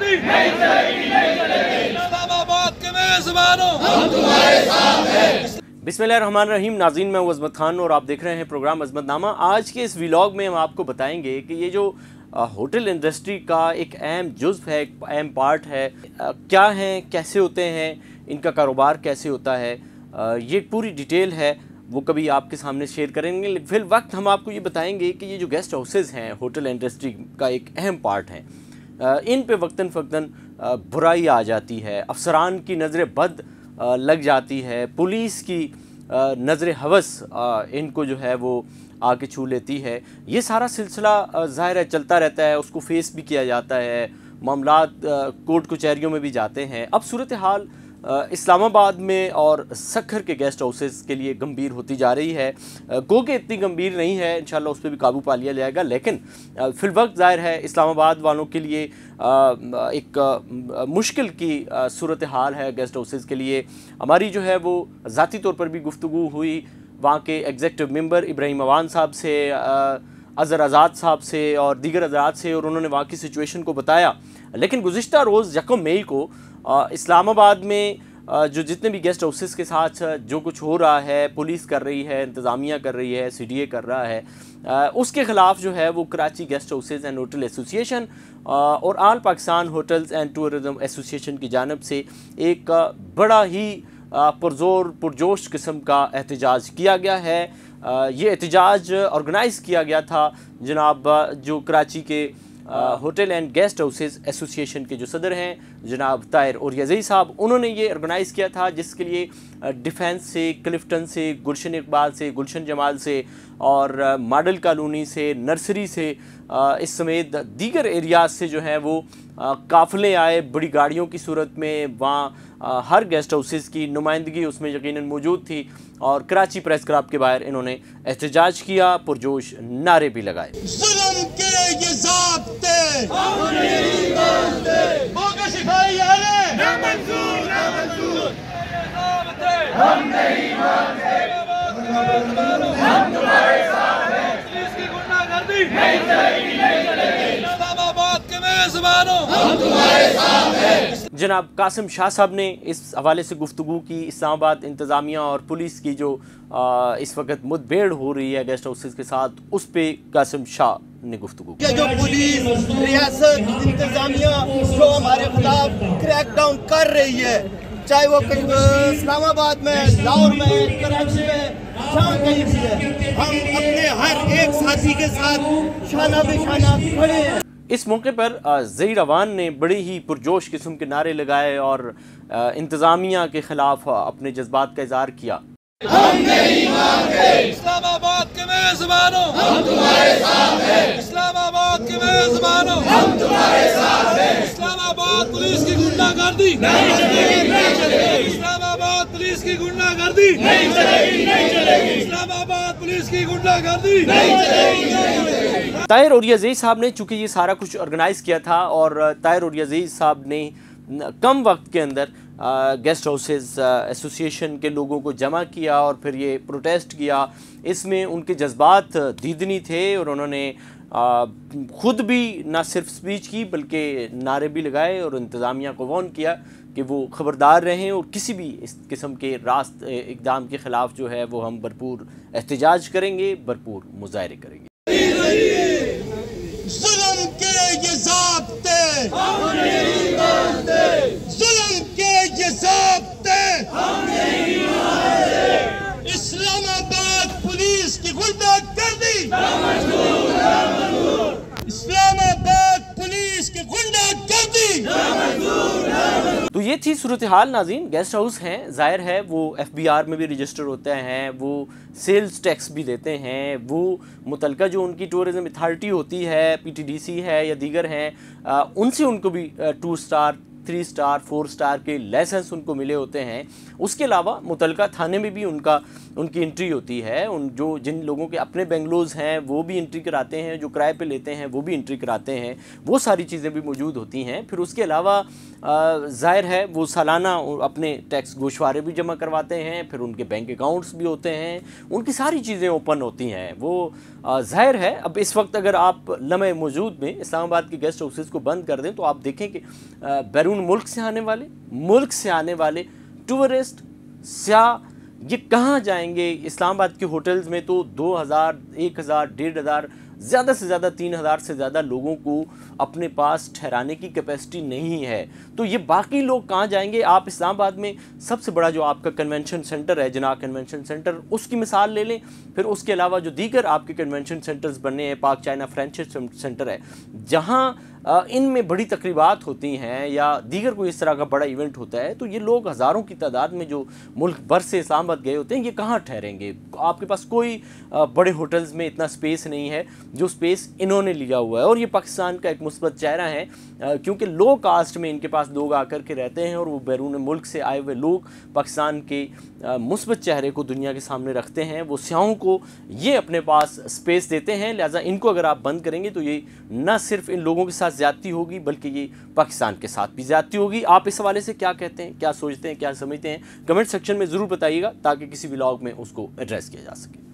गुंडागर्दी नहीं चलेगी, नहीं चलेगी। इस्लामाबाद के मेजबानों हम तुम्हारे साथ हैं। बिस्मिल्लाहिर्रहमानिर्रहीम। नाज़रीन, मैं हूं अज़मत खान और आप देख रहे हैं प्रोग्राम अज़मतनामा। आज के इस व्लॉग में हम आपको बताएंगे कि ये जो होटल इंडस्ट्री का एक अहम जुज़्व है, एक अहम पार्ट है, क्या हैं, कैसे होते हैं, इनका कारोबार कैसे होता है, ये पूरी डिटेल है वो कभी आपके सामने शेयर करेंगे। फिर वक्त हम आपको ये बताएंगे कि ये जो गेस्ट हाउसेस हैं होटल इंडस्ट्री का एक अहम पार्ट हैं, इन पे वक्तन फ़क्तन बुराई आ जाती है, अफसरान की नज़र बद लग जाती है, पुलिस की नज़र हवस इनको जो है वो आके छू लेती है। ये सारा सिलसिला ज़ाहिर है चलता रहता है, उसको फेस भी किया जाता है, मामलात कोर्ट कचहरियों में भी जाते हैं। अब सूरत हाल इस्लामाबाद में और सक्खर के गेस्ट हाउसेस के लिए गंभीर होती जा रही है। गो के इतनी गंभीर नहीं है, इंशाल्लाह उस पर भी काबू पा लिया जाएगा, लेकिन फिलवक्त ज़ाहिर है इस्लामाबाद वालों के लिए एक मुश्किल की सूरत हाल है गेस्ट हाउसेस के लिए। हमारी जो है वो ज़ाती तौर पर भी गुफ्तगू हुई वहाँ के एग्जीक्यूटिव मेंबर इब्राहिम अवान साहब से, अज़हर आज़ाद साहब से और दीगर हज़रात से, और उन्होंने वहाँ की सिचुएशन को बताया। लेकिन गुज़िश्ता रोज़ 1 मई को इस्लामाबाद में जो जितने भी गेस्ट हाउसेस के साथ जो कुछ हो रहा है, पुलिस कर रही है, इंतज़ामिया कर रही है, CDA कर रहा है, उसके ख़िलाफ़ जो है वो Karachi guest houses and hotel association और all Pakistan hotels and tourism association की जानिब से एक बड़ा ही पुरजोर पुरजोश किस्म का एहतजाज किया गया है। ये एहतजाज ऑर्गेनाइज़ किया गया था जनाब जो कराची के hotel and guest houses association के जो सदर हैं जनाब ताहिर और यज़ी साहब, उन्होंने ये ऑर्गेनाइज़ किया था, जिसके लिए डिफेंस से, क्लिफ्टन से, गुलशन इकबाल से, गुलशन जमाल से और मॉडल कॉलोनी से, नर्सरी से, इस समेत दीगर एरियाज से जो है वो काफ़िले आए बड़ी गाड़ियों की सूरत में। वहाँ हर गेस्ट हाउसेस की नुमाइंदगी उसमें यकीनन मौजूद थी और कराची प्रेस क्लब के बाहर इन्होंने एहतजाज किया, पुरजोश नारे भी लगाए। जुल्म के ये ज़ाब्ते हम नहीं मानते, बोगस सिपाही ना मंजूर, ना मंजूर, हम नहीं मानते, हम तुम्हारे साथ हैं, पुलिस की गुंडागर्दी नहीं चलेगी, नहीं चलेगी, इस्लामाबाद के मेजबानों हम तुम्हारे साथ हैं। जनाब कासिम शाह साहब ने इस हवाले से गुफ्तगू की। इस्लामाबाद इंतज़ामिया और पुलिस की जो इस वक्त मुठभेड़ हो रही है गेस्ट हाउसेस के साथ, उस पे कासिम शाह ने गुफ्तगू की। जो पुलिस रियासत इंतजामिया जो हमारे खिलाफ क्रैकडाउन कर रही है, चाहे वो इस्लामाबाद में, लाहौर में, कराची में, जहाँ कहीं भी है, हम अपने हर एक साथी के साथ शाना बेशाना खड़े हैं। इस मौके पर ज़हीर अवान ने बड़े ही पुरजोश किस्म के नारे लगाए और इंतज़ामिया के ख़िलाफ़ अपने जज्बात का इज़हार किया। हम नहीं मानते, इस्लामाबाद के मेजबानों हम तुम्हारे साथ हैं, इस्लामाबाद के मेजबानों हम तुम्हारे साथ हैं, इस्लामाबाद पुलिस की गुंडागर्दी नहीं चलेगी, नहीं चलेगी, इस्लामाबाद पुलिस की गुंडागर्दी नहीं चलेगी, नहीं चलेगी, इस्लामाबाद पुलिस की गुंडागर्दी नहीं चलेगी, नहीं चलेगी। ताहिर और यज़ी साहब ने चूँकि ये सारा कुछ ऑर्गेनाइज़ किया था और ताहिर और यज़ी साहब ने कम वक्त के अंदर गेस्ट हाउसेस एसोसिएशन के लोगों को जमा किया और फिर ये प्रोटेस्ट किया। इसमें उनके जज्बात दीदनी थे और उन्होंने ख़ुद भी ना सिर्फ स्पीच की बल्कि नारे भी लगाए और इंतज़ामिया को वार्न किया कि वो ख़बरदार रहें और किसी भी इस किस्म के रास्त इक़दाम के ख़िलाफ़ जो है वो हम भरपूर एहतजाज करेंगे, भरपूर मुज़ाहरे करेंगे। जुल्म के ये ज़ाब्ते हम नहीं मानते, जुल्म के ये ज़ाब्ते हम नहीं मानते, इस्लामाबाद पुलिस की गुंडागर्दी ना मंजूर, ना मंजूर, इस्लामाबाद पुलिस की गुंडागर्दी ना मंजूर, ना मंजूर। तो ये थी सूरत हाल। नाज़रीन, गेस्ट हाउस हैं, ज़ाहिर है वो FBR में भी रजिस्टर होते हैं, वो सेल्स टैक्स भी देते हैं, वो मुतलका जो उनकी टूरिज़म अथॉरिटी होती है, PTDC है या दीगर हैं, उनसे उनको भी 2 स्टार 3 स्टार 4 स्टार के लाइसेंस उनको मिले होते हैं। उसके अलावा मुतलका थाने में भी उनकी एंट्री होती है। जिन लोगों के अपने बेंगलोज़ हैं वो भी एंट्री कराते हैं, जो किराए पे लेते हैं वो भी एंट्री कराते हैं, वो सारी चीज़ें भी मौजूद होती हैं। फिर उसके अलावा ज़ाहिर है वो सालाना अपने टैक्स गोशवारे भी जमा करवाते हैं, फिर उनके बैंक अकाउंट्स भी होते हैं, उनकी सारी चीज़ें ओपन होती हैं। वो जाहिर है अब इस वक्त अगर आप लम्हे मौजूद में इस्लामाबाद के गेस्ट हाउसेस को बंद कर दें तो आप देखें कि बैरून मुल्क से आने वाले टूरिस्ट स्याह ये कहाँ जाएंगे। इस्लामाबाद के होटल्स में तो 2000, 1000, 1500, ज़्यादा से ज़्यादा 3000 से ज़्यादा लोगों को अपने पास ठहराने की कैपेसिटी नहीं है। तो ये बाकी लोग कहाँ जाएंगे। आप इस्लामाबाद में सबसे बड़ा जो आपका कन्वेंशन सेंटर है, जिनाह कन्वेंशन सेंटर, उसकी मिसाल ले लें। फिर उसके अलावा जो दीगर आपके कन्वेंशन सेंटर्स बने हैं, पाक चाइना फ्रेंडशिप सेंटर है, जहाँ इनमें बड़ी तकरीबात होती हैं या दीगर कोई इस तरह का बड़ा इवेंट होता है, तो ये लोग हज़ारों की तादाद में जो मुल्क भर से इस्लामाबाद गए होते हैं, ये कहाँ ठहरेंगे। आपके पास कोई बड़े होटल्स में इतना स्पेस नहीं है जो स्पेस इन्होंने लिया हुआ है। और ये पाकिस्तान का एक मुस्बत चेहरा है, क्योंकि लो कास्ट में इनके पास लोग आकर के रहते हैं और वो बैरून मुल्क से आए हुए लोग पाकिस्तान के मुस्बत चेहरे को दुनिया के सामने रखते हैं। वो स्याहों को ये अपने पास स्पेस देते हैं। लिहाजा इनको अगर आप बंद करेंगे तो ये न सिर्फ इन लोगों के साथ ज़्यादती होगी बल्कि ये पाकिस्तान के साथ भी ज़्यादती होगी। आप इस हवाले से क्या कहते हैं, क्या सोचते हैं, क्या समझते हैं, कमेंट सेक्शन में ज़रूर बताइएगा ताकि किसी व्लॉग में उसको एड्रेस किया जा सके।